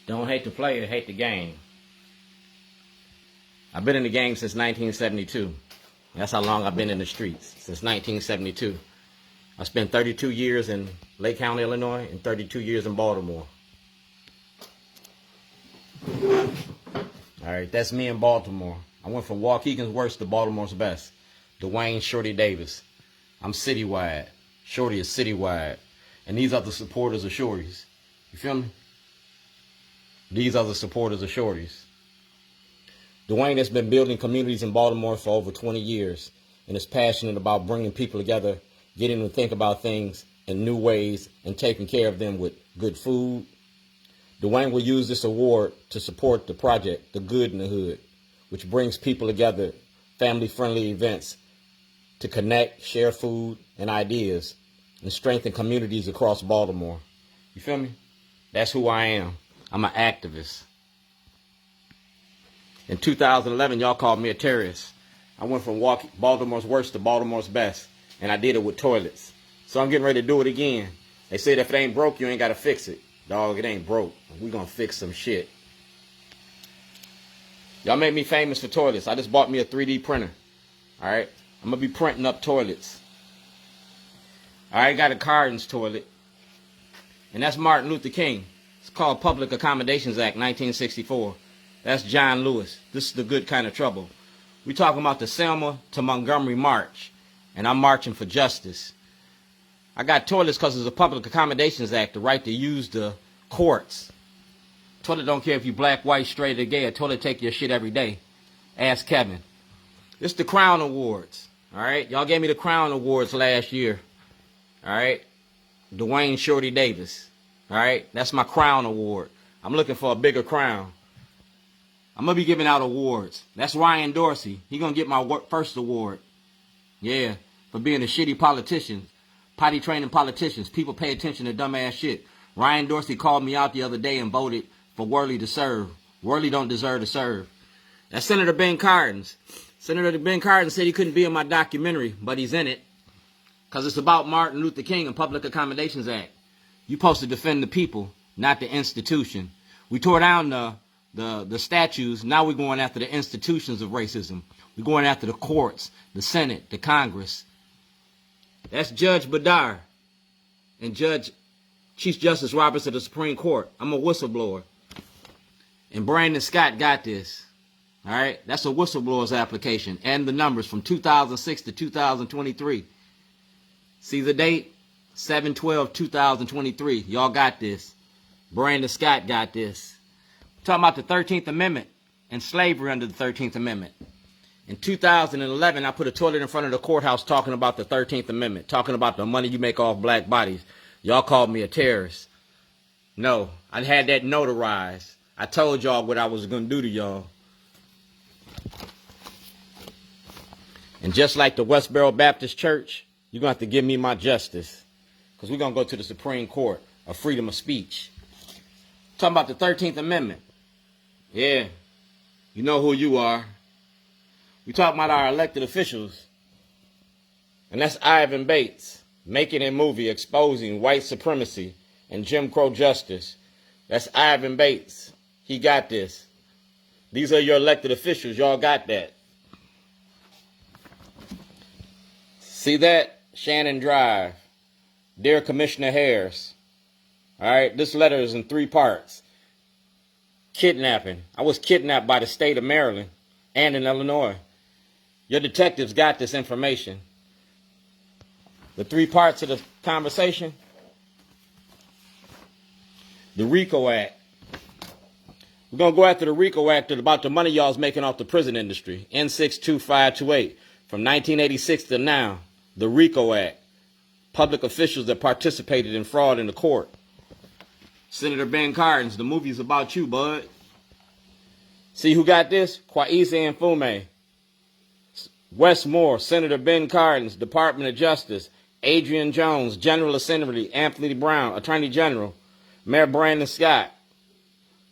Don't hate the player, hate the game. I've been in the game since 1972. That's how long I've been in the streets, since 1972. I spent 32 years in Lake County, Illinois, and 32 years in Baltimore. All right, that's me in Baltimore. I went from Waukegan's worst to Baltimore's best. Dwayne Shorty Davis. I'm citywide. Shorty is citywide. And these are the supporters of Shorty's. You feel me? These are the supporters of Shorty's. Dwayne has been building communities in Baltimore for over 20 years and is passionate about bringing people together, getting them to think about things in new ways, and taking care of them with good food. Dwayne will use this award to support the project, The Good in the Hood, which brings people together, family-friendly events to connect, share food and ideas, and strengthen communities across Baltimore. You feel me? That's who I am. I'm an activist. In 2011, y'all called me a terrorist. I went from Baltimore's worst to Baltimore's best, and I did it with toilets. So I'm getting ready to do it again. They said if it ain't broke, you ain't got to fix it. Dog, it ain't broke. We gonna fix some shit. Y'all made me famous for toilets. I just bought me a 3D printer. All right? I'm going to be printing up toilets. I already got a Cardin's toilet. And that's Martin Luther King. It's called Public Accommodations Act, 1964. That's John Lewis. This is the good kind of trouble. We're talking about the Selma to Montgomery March. And I'm marching for justice. I got toilets because it's a Public Accommodations Act, the right to use the courts. Toilet don't care if you black, white, straight, or gay. A toilet take your shit every day. Ask Kevin. It's the Crown Awards. All right? Y'all gave me the Crown Awards last year. All right? Dwayne Shorty Davis. All right? That's my Crown Award. I'm looking for a bigger crown. I'm going to be giving out awards. That's Ryan Dorsey. He's going to get my first award. Yeah. For being a shitty politician. Potty training politicians. People pay attention to dumbass shit. Ryan Dorsey called me out the other day and voted for Worley to serve. Worley don't deserve to serve. That's Senator Ben Cardin. Senator Ben Cardin said he couldn't be in my documentary, but he's in it. Because it's about Martin Luther King and Public Accommodations Act. You're supposed to defend the people, not the institution. We tore down the statues. Now we're going after the institutions of racism. We're going after the courts, the Senate, the Congress. That's Judge Badar and Chief Justice Roberts of the Supreme Court. I'm a whistleblower. And Brandon Scott got this. All right? That's a whistleblower's application. And the numbers from 2006 to 2023. See the date? 7/12/2023. Y'all got this. Brandon Scott got this. Talking about the 13th Amendment and slavery under the 13th Amendment. In 2011, I put a toilet in front of the courthouse talking about the 13th Amendment, talking about the money you make off black bodies. Y'all called me a terrorist. No, I had that notarized. I told y'all what I was going to do to y'all. And just like the Westboro Baptist Church, you're going to have to give me my justice. Because we're going to go to the Supreme Court of freedom of speech. Talking about the 13th Amendment. Yeah, you know who you are. We talking about our elected officials. And that's Ivan Bates, making a movie exposing white supremacy and Jim Crow justice. That's Ivan Bates. He got this. These are your elected officials. Y'all got that. See that? Shannon Drive. Dear Commissioner Harris. All right, this letter is in 3 parts. Kidnapping. I was kidnapped by the state of Maryland and in Illinois. Your detectives got this information. The 3 parts of the conversation. The RICO Act. We're going to go after the RICO Act about the money y'all's making off the prison industry. N62528. From 1986 to now. The RICO Act. Public officials that participated in fraud in the court. Senator Ben Cardin, the movie's about you, bud. See who got this? Kwaisa Mfume. Westmore, Senator Ben Cardin, Department of Justice. Adrian Jones, General Assembly, Anthony Brown, Attorney General. Mayor Brandon Scott.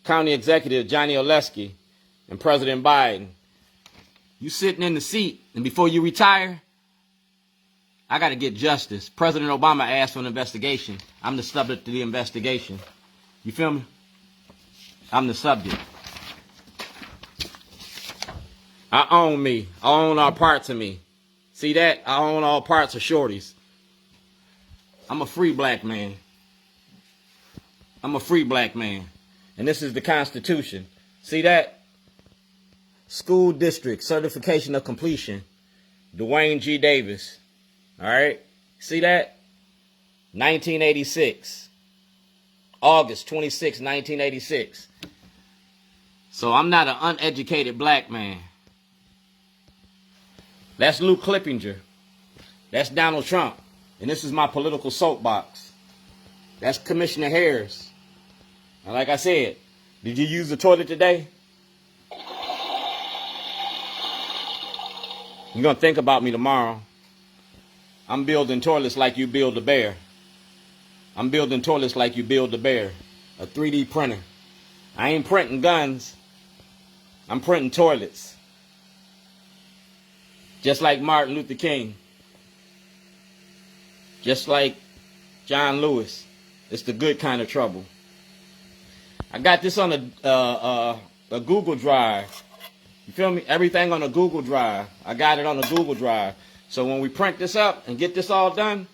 County Executive Johnny Oleski. And President Biden. You sitting in the seat, and before you retire, I got to get justice. President Obama asked for an investigation. I'm the subject to the investigation. You feel me? I'm the subject. I own me. I own all parts of me. See that? I own all parts of shorties. I'm a free black man. I'm a free black man. And this is the Constitution. See that? School district, certification of completion. Dwayne G. Davis. All right? See that? 1986. August 26, 1986. So I'm not an uneducated black man. That's Luke Clippinger. That's Donald Trump. And this is my political soapbox. That's Commissioner Harris. And like I said, did you use the toilet today? You're going to think about me tomorrow. I'm building toilets like you build a bear. I'm building toilets like you build a bear. A 3D printer. I ain't printing guns. I'm printing toilets. Just like Martin Luther King. Just like John Lewis. It's the good kind of trouble. I got this on a Google Drive. You feel me? Everything on a Google Drive. I got it on a Google Drive. So when we print this up and get this all done,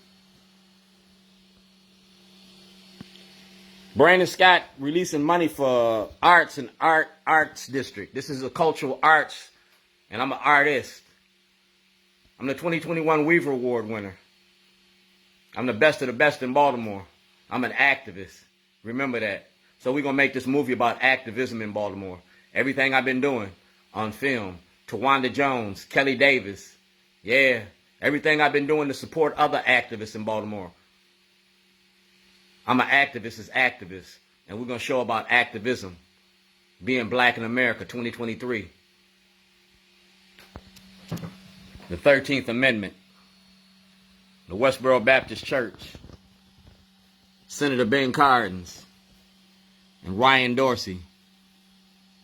Brandon Scott releasing money for arts and arts district. This is a cultural arts, and I'm an artist. I'm the 2021 Weaver Award winner. I'm the best of the best in Baltimore. I'm an activist. Remember that. So we're going to make this movie about activism in Baltimore. Everything I've been doing on film. Tawanda Jones, Kelly Davis. Yeah. Everything I've been doing to support other activists in Baltimore. I'm an activist as activist. And we're going to show about activism. Being black in America, 2023. The 13th Amendment. The Westboro Baptist Church. Senator Ben Cardin. And Ryan Dorsey.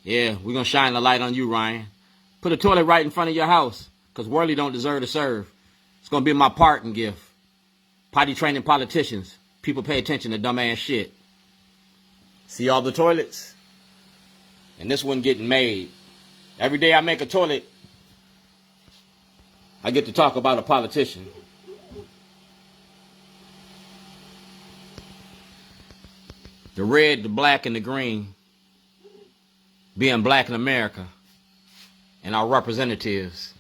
Yeah, we're going to shine the light on you, Ryan. Put a toilet right in front of your house. Because Worley don't deserve to serve. It's going to be my parting gift. Potty training politicians. People pay attention to dumbass shit. See all the toilets? And this one getting made. Every day I make a toilet, I get to talk about a politician. The red, the black, and the green. Being black in America. And our representatives.